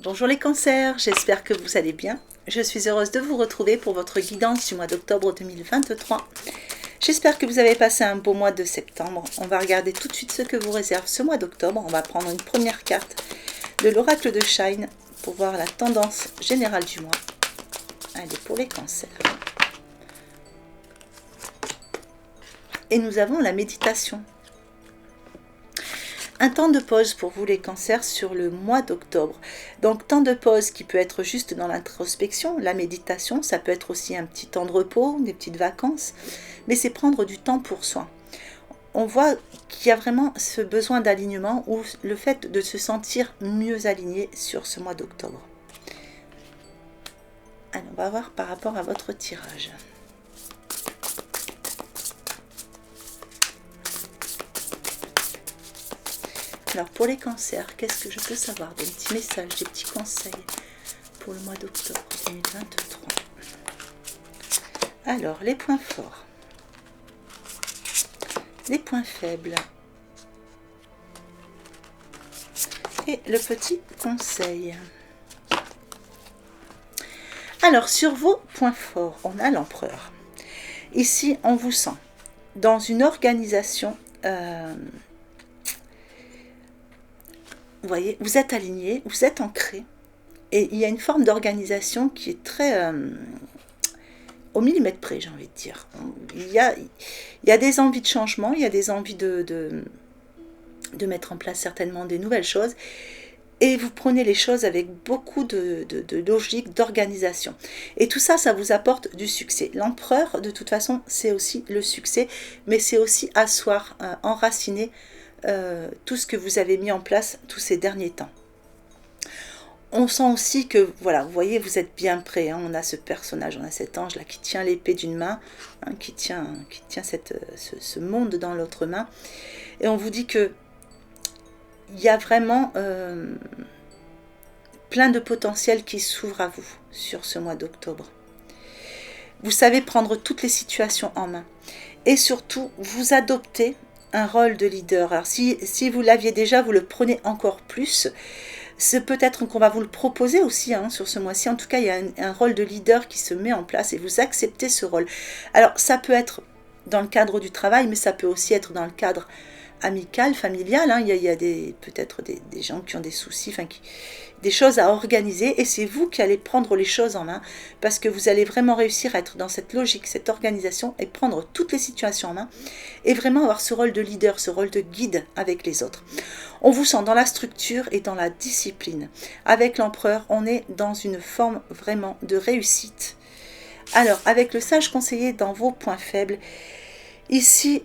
Bonjour les cancers, j'espère que vous allez bien. Je suis heureuse de vous retrouver pour votre guidance du mois d'octobre 2023. J'espère que vous avez passé un beau mois de septembre. On va regarder tout de suite ce que vous réserve ce mois d'octobre. On va prendre une première carte de l'oracle de Shine pour voir la tendance générale du mois. Allez, pour les cancers. Et nous avons la méditation. Un temps de pause pour vous les cancers sur le mois d'octobre. Donc temps de pause qui peut être juste dans l'introspection, la méditation, ça peut être aussi un petit temps de repos, des petites vacances, mais c'est prendre du temps pour soi. On voit qu'il y a vraiment ce besoin d'alignement ou le fait de se sentir mieux aligné sur ce mois d'octobre. Alors on va voir par rapport à votre tirage. Alors pour les cancers, qu'est-ce que je peux savoir? Des petits messages, des petits conseils pour le mois d'octobre 2023. Alors les points forts, les points faibles et le petit conseil. Alors sur vos points forts, on a l'empereur. Ici on vous sent dans une organisation. Vous voyez, vous êtes aligné, vous êtes ancré, et il y a une forme d'organisation qui est très au millimètre près, j'ai envie de dire. Il y a des envies de changement, il y a des envies de mettre en place certainement des nouvelles choses, et vous prenez les choses avec beaucoup de logique, d'organisation. Et tout ça, ça vous apporte du succès. L'empereur, de toute façon, c'est aussi le succès, mais c'est aussi asseoir, enraciner tout ce que vous avez mis en place tous ces derniers temps. On sent aussi que, voilà, vous voyez, vous êtes bien prêt. Hein, on a ce personnage, on a cet ange là qui tient l'épée d'une main, hein, qui tient ce monde dans l'autre main. Et on vous dit que il y a vraiment plein de potentiel qui s'ouvre à vous sur ce mois d'octobre. Vous savez prendre toutes les situations en main. Et surtout, vous adoptez un rôle de leader. Alors si vous l'aviez déjà, vous le prenez encore plus. C'est peut-être qu'on va vous le proposer aussi hein, sur ce mois-ci. En tout cas, il y a un rôle de leader qui se met en place et vous acceptez ce rôle. Alors ça peut être dans le cadre du travail, mais ça peut aussi être dans le cadre amical, familial. Hein. Il y a peut-être des gens qui ont des soucis, enfin des choses à organiser, et c'est vous qui allez prendre les choses en main, parce que vous allez vraiment réussir à être dans cette logique, cette organisation, et prendre toutes les situations en main, et vraiment avoir ce rôle de leader, ce rôle de guide avec les autres. On vous sent dans la structure et dans la discipline. Avec l'empereur, on est dans une forme vraiment de réussite. Alors, avec le sage conseiller dans vos points faibles, ici,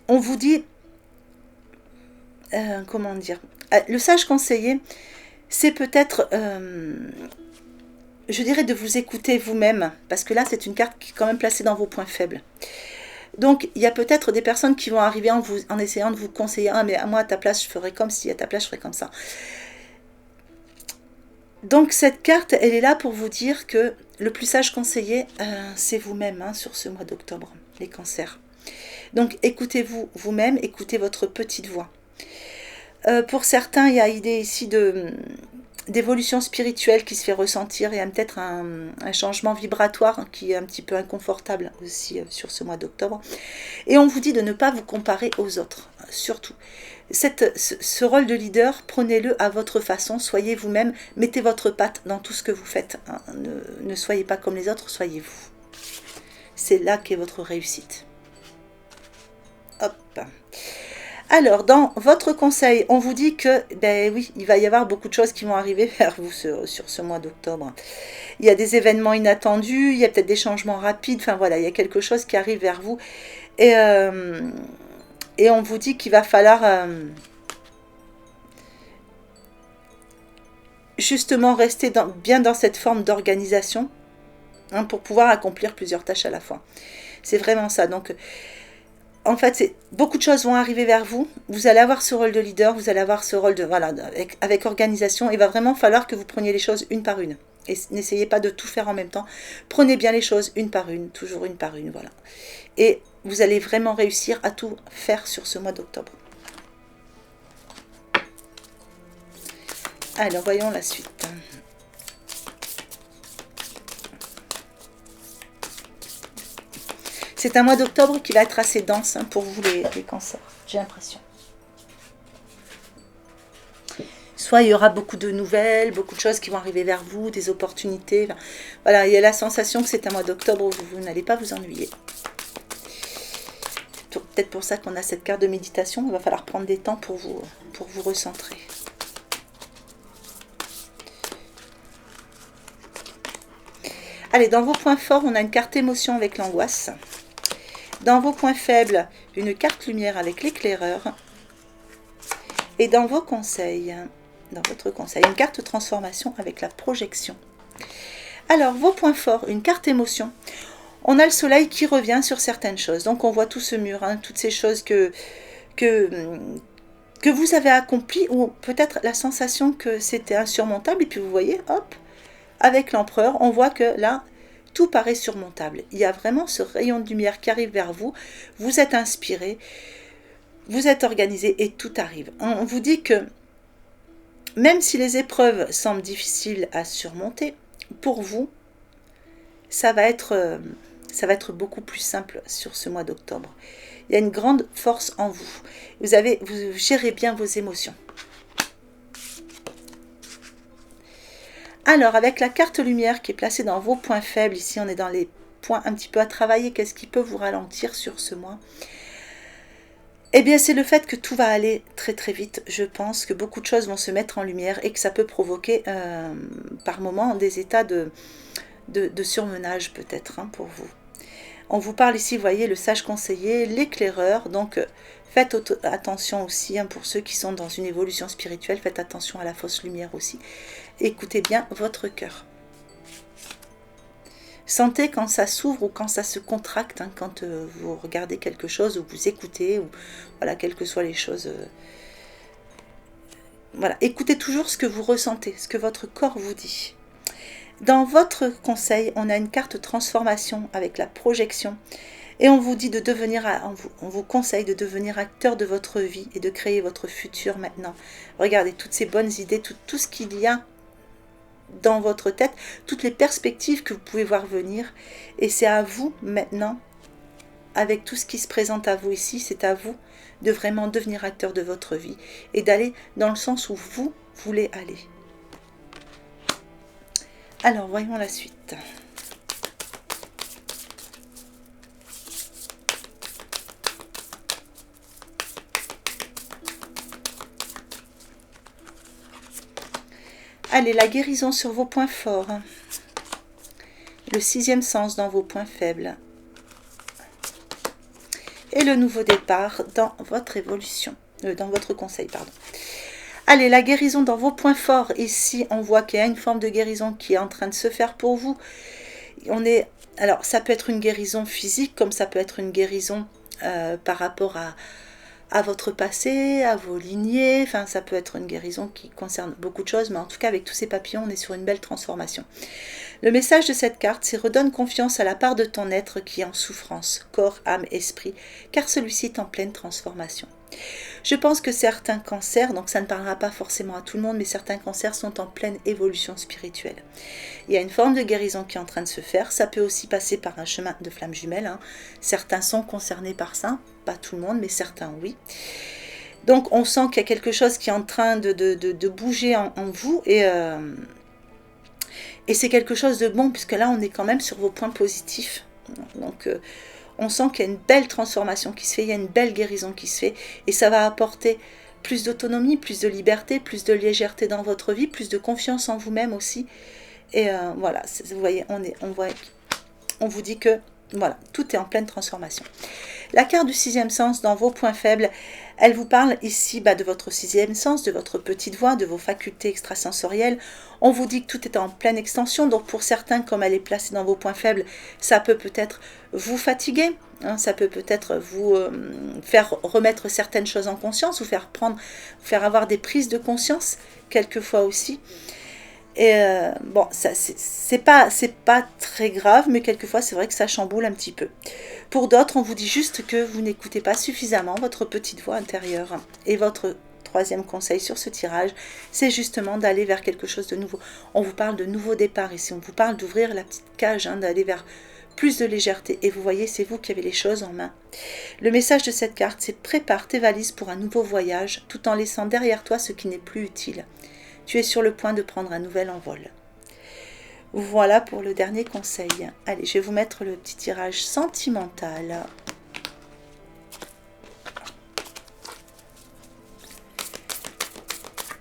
on vous dit, comment dire, le sage conseiller, c'est peut-être, je dirais, de vous écouter vous-même, parce que là, c'est une carte qui est quand même placée dans vos points faibles. Donc, il y a peut-être des personnes qui vont arriver en essayant de vous conseiller. Ah, mais à moi, à ta place, je ferais comme ci, à ta place, je ferais comme ça. Donc, cette carte, elle est là pour vous dire que le plus sage conseiller, c'est vous-même hein, sur ce mois d'octobre, les cancers. Donc, écoutez-vous vous-même, écoutez votre petite voix. Pour certains, il y a idée ici d'évolution spirituelle qui se fait ressentir. Il y a peut-être un changement vibratoire qui est un petit peu inconfortable aussi sur ce mois d'octobre. Et on vous dit de ne pas vous comparer aux autres, surtout. Ce rôle de leader, prenez-le à votre façon, soyez vous-même, mettez votre patte dans tout ce que vous faites. Hein. Ne soyez pas comme les autres, soyez vous. C'est là qu'est votre réussite. Hop. Alors, dans votre conseil, on vous dit que, ben oui, il va y avoir beaucoup de choses qui vont arriver vers vous sur ce mois d'octobre. Il y a des événements inattendus, il y a peut-être des changements rapides, enfin voilà, il y a quelque chose qui arrive vers vous. Et on vous dit qu'il va falloir justement rester bien dans cette forme d'organisation hein, pour pouvoir accomplir plusieurs tâches à la fois. C'est vraiment ça, donc... En fait, beaucoup de choses vont arriver vers vous. Vous allez avoir ce rôle de leader, vous allez avoir ce rôle de voilà avec organisation. Il va vraiment falloir que vous preniez les choses une par une. Et n'essayez pas de tout faire en même temps. Prenez bien les choses une par une, toujours une par une, voilà. Et vous allez vraiment réussir à tout faire sur ce mois d'octobre. Alors, voyons la suite. C'est un mois d'octobre qui va être assez dense pour vous les cancers, j'ai l'impression. Soit il y aura beaucoup de nouvelles, beaucoup de choses qui vont arriver vers vous, des opportunités. Voilà, il y a la sensation que c'est un mois d'octobre où vous n'allez pas vous ennuyer. C'est peut-être pour ça qu'on a cette carte de méditation. Il va falloir prendre des temps pour vous recentrer. Allez, dans vos points forts, on a une carte émotion avec l'angoisse. Dans vos points faibles, une carte lumière avec l'éclaireur. Et dans vos conseils, dans votre conseil, une carte transformation avec la projection. Alors, vos points forts, une carte émotion. On a le soleil qui revient sur certaines choses. Donc, on voit tout ce mur, toutes ces choses que vous avez accomplies, ou peut-être la sensation que c'était insurmontable. Et puis, vous voyez, hop, avec l'empereur, on voit que là, tout paraît surmontable. Il y a vraiment ce rayon de lumière qui arrive vers vous. Vous êtes inspiré, vous êtes organisé et tout arrive. On vous dit que même si les épreuves semblent difficiles à surmonter, pour vous, ça va être beaucoup plus simple sur ce mois d'octobre. Il y a une grande force en vous. Vous gérez bien vos émotions. Alors, avec la carte lumière qui est placée dans vos points faibles, ici on est dans les points un petit peu à travailler, qu'est-ce qui peut vous ralentir sur ce mois? Eh bien, c'est le fait que tout va aller très très vite. Je pense que beaucoup de choses vont se mettre en lumière et que ça peut provoquer par moments des états de surmenage peut-être pour vous. On vous parle ici, vous voyez, le sage conseiller, l'éclaireur. Donc, faites attention aussi pour ceux qui sont dans une évolution spirituelle. Faites attention à la fausse lumière aussi. Écoutez bien votre cœur. Sentez quand ça s'ouvre ou quand ça se contracte, quand vous regardez quelque chose ou vous écoutez, ou voilà, quelles que soient les choses. Voilà, écoutez toujours ce que vous ressentez, ce que votre corps vous dit. Dans votre conseil, on a une carte transformation avec la projection. Et on vous dit de devenir, on vous conseille de devenir acteur de votre vie et de créer votre futur maintenant. Regardez toutes ces bonnes idées, tout ce qu'il y a dans votre tête, toutes les perspectives que vous pouvez voir venir. Et c'est à vous maintenant, avec tout ce qui se présente à vous ici, c'est à vous de vraiment devenir acteur de votre vie et d'aller dans le sens où vous voulez aller. Alors, voyons la suite. Allez, la guérison sur vos points forts. Le 6e sens dans vos points faibles. Et le nouveau départ dans votre évolution. Dans votre conseil, pardon. Allez, la guérison dans vos points forts. Ici, on voit qu'il y a une forme de guérison qui est en train de se faire pour vous. Alors, ça peut être une guérison physique, comme ça peut être une guérison par rapport à votre passé, à vos lignées. Enfin, ça peut être une guérison qui concerne beaucoup de choses, mais en tout cas, avec tous ces papillons, on est sur une belle transformation. Le message de cette carte, c'est « Redonne confiance à la part de ton être qui est en souffrance, corps, âme, esprit, car celui-ci est en pleine transformation. » Je pense que certains cancers, donc ça ne parlera pas forcément à tout le monde, mais certains cancers sont en pleine évolution spirituelle. Il y a une forme de guérison qui est en train de se faire. Ça peut aussi passer par un chemin de flammes jumelles. Certains sont concernés par ça, pas tout le monde, mais certains oui. Donc on sent qu'il y a quelque chose qui est en train de bouger en vous et c'est quelque chose de bon, puisque là on est quand même sur vos points positifs. Donc on sent qu'il y a une belle transformation qui se fait, il y a une belle guérison qui se fait, et ça va apporter plus d'autonomie, plus de liberté, plus de légèreté dans votre vie, plus de confiance en vous-même aussi. Et voilà, vous voyez, on vous dit que voilà, tout est en pleine transformation. La carte du 6e sens dans vos points faibles, elle vous parle ici de votre 6e sens, de votre petite voix, de vos facultés extrasensorielles. On vous dit que tout est en pleine extension, donc pour certains, comme elle est placée dans vos points faibles, ça peut peut-être vous fatiguer, ça peut peut-être vous faire remettre certaines choses en conscience, vous faire avoir des prises de conscience, quelquefois aussi. Et bon, c'est pas très grave, mais quelquefois c'est vrai que ça chamboule un petit peu. Pour d'autres, on vous dit juste que vous n'écoutez pas suffisamment votre petite voix intérieure et votre troisième conseil sur ce tirage, c'est justement d'aller vers quelque chose de nouveau. On vous parle de nouveau départ ici, on vous parle d'ouvrir la petite cage, hein, d'aller vers plus de légèreté. Et vous voyez, c'est vous qui avez les choses en main. Le message de cette carte, c'est prépare tes valises pour un nouveau voyage, tout en laissant derrière toi ce qui n'est plus utile. Tu es sur le point de prendre un nouvel envol. Voilà pour le dernier conseil. Allez, je vais vous mettre le petit tirage sentimental.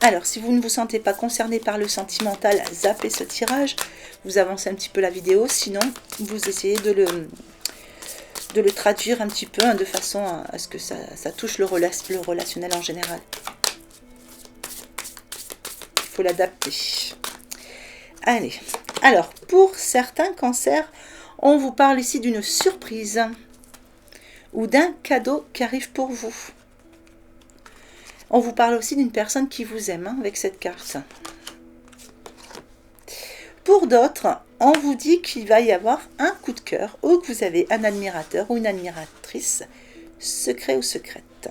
Alors, si vous ne vous sentez pas concerné par le sentimental, zappez ce tirage. Vous avancez un petit peu la vidéo. Sinon, vous essayez de le traduire un petit peu, hein, de façon à ce que ça touche le relationnel en général. Il faut l'adapter. Allez. Alors, pour certains cancers, on vous parle ici d'une surprise ou d'un cadeau qui arrive pour vous. On vous parle aussi d'une personne qui vous aime, hein, avec cette carte. Pour d'autres, on vous dit qu'il va y avoir un coup de cœur ou que vous avez un admirateur ou une admiratrice, secret ou secrète.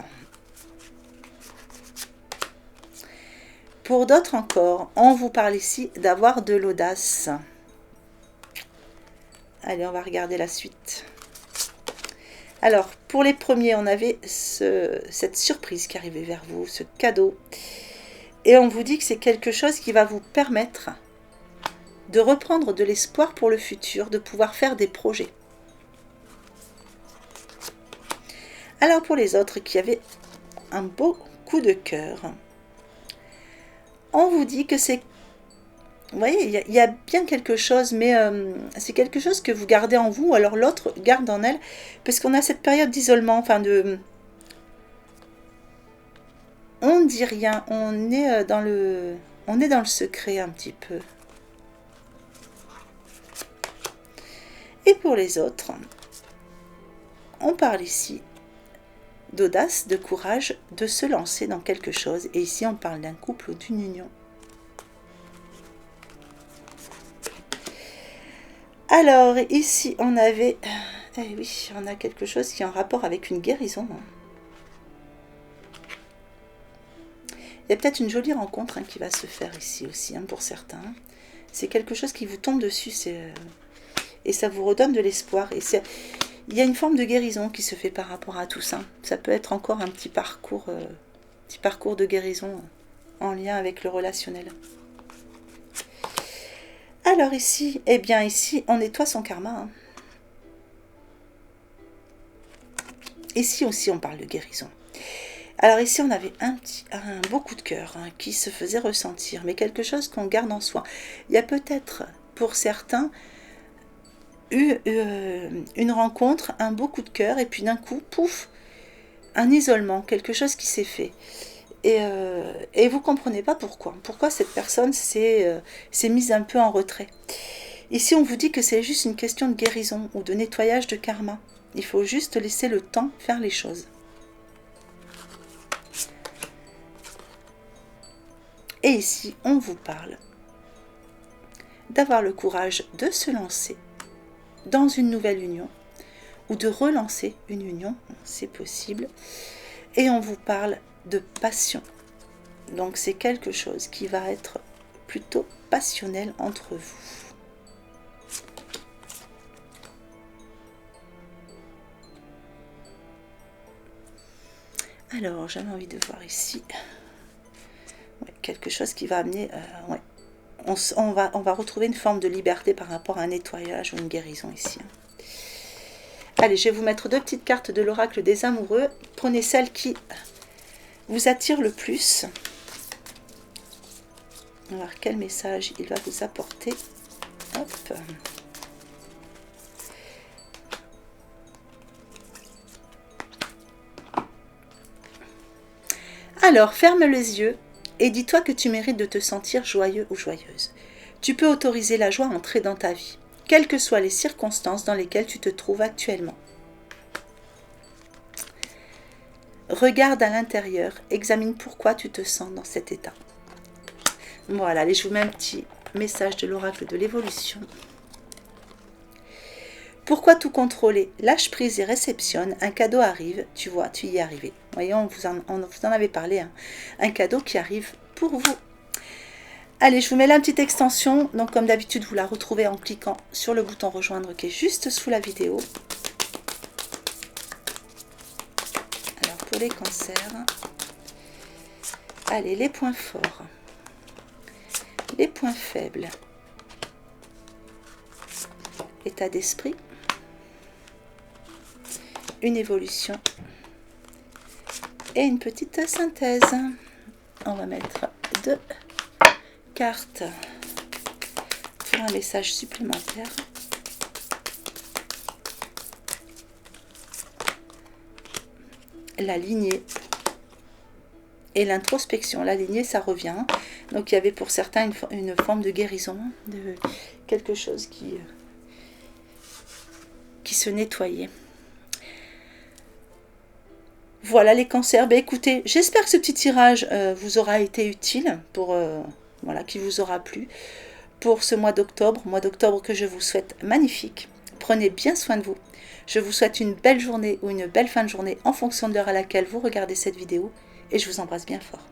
Pour d'autres encore, on vous parle ici d'avoir de l'audace. Allez, on va regarder la suite. Alors, pour les premiers, on avait cette surprise qui arrivait vers vous, ce cadeau. Et on vous dit que c'est quelque chose qui va vous permettre de reprendre de l'espoir pour le futur, de pouvoir faire des projets. Alors, pour les autres qui avaient un beau coup de cœur, on vous dit que c'est... Vous voyez, il y a bien quelque chose, mais c'est quelque chose que vous gardez en vous, alors l'autre garde en elle, parce qu'on a cette période d'isolement, enfin de... On ne dit rien, on est dans le secret un petit peu. Et pour les autres, on parle ici d'audace, de courage, de se lancer dans quelque chose. Et ici, on parle d'un couple ou d'une union. Alors, ici, on avait... oui, on a quelque chose qui est en rapport avec une guérison. Il y a peut-être une jolie rencontre, hein, qui va se faire ici aussi, hein, pour certains. C'est quelque chose qui vous tombe dessus, et ça vous redonne de l'espoir. Et il y a une forme de guérison qui se fait par rapport à tout ça. Ça peut être encore un petit parcours de guérison en lien avec le relationnel. Alors ici, eh bien ici, on nettoie son karma. Hein. Ici aussi, on parle de guérison. Alors ici, on avait un beau coup de cœur, hein, qui se faisait ressentir, mais quelque chose qu'on garde en soi. Il y a peut-être, pour certains, eu une rencontre, un beau coup de cœur, et puis d'un coup, pouf, un isolement, quelque chose qui s'est fait. Et vous ne comprenez pas pourquoi. Pourquoi cette personne s'est mise un peu en retrait. Ici, on vous dit que c'est juste une question de guérison ou de nettoyage de karma. Il faut juste laisser le temps faire les choses. Et ici, on vous parle d'avoir le courage de se lancer dans une nouvelle union ou de relancer une union, c'est possible. Et on vous parle de passion. Donc c'est quelque chose qui va être plutôt passionnel entre vous. Alors j'avais envie de voir ici, ouais, quelque chose qui va amener, ouais. On va retrouver une forme de liberté par rapport à un nettoyage ou une guérison ici. Allez, je vais vous mettre deux petites cartes de l'oracle des amoureux. Prenez celle qui vous attire le plus. On va voir quel message il va vous apporter. Hop. Alors, ferme les yeux et dis-toi que tu mérites de te sentir joyeux ou joyeuse. Tu peux autoriser la joie à entrer dans ta vie, quelles que soient les circonstances dans lesquelles tu te trouves actuellement. Regarde à l'intérieur, examine pourquoi tu te sens dans cet état. Voilà, allez, je vous mets un petit message de l'oracle de l'évolution. Pourquoi tout contrôler? Lâche prise et réceptionne, un cadeau arrive, tu vois, tu y es arrivé. voyez, on vous en avait parlé, hein. Un cadeau qui arrive pour vous. Allez, je vous mets la petite extension. Donc, comme d'habitude, vous la retrouvez en cliquant sur le bouton rejoindre qui est juste sous la vidéo. Alors, pour les cancers, allez, les points forts, les points faibles, état d'esprit, une évolution et une petite synthèse. On va mettre 2 cartes pour un message supplémentaire. La lignée et l'introspection. La lignée, ça revient. Donc il y avait pour certains une forme de guérison, de quelque chose qui se nettoyait. Voilà les cancers. Ben, écoutez, j'espère que ce petit tirage vous aura été utile, voilà, qui vous aura plu pour ce mois d'octobre que je vous souhaite magnifique. Prenez bien soin de vous. Je vous souhaite une belle journée ou une belle fin de journée en fonction de l'heure à laquelle vous regardez cette vidéo et je vous embrasse bien fort.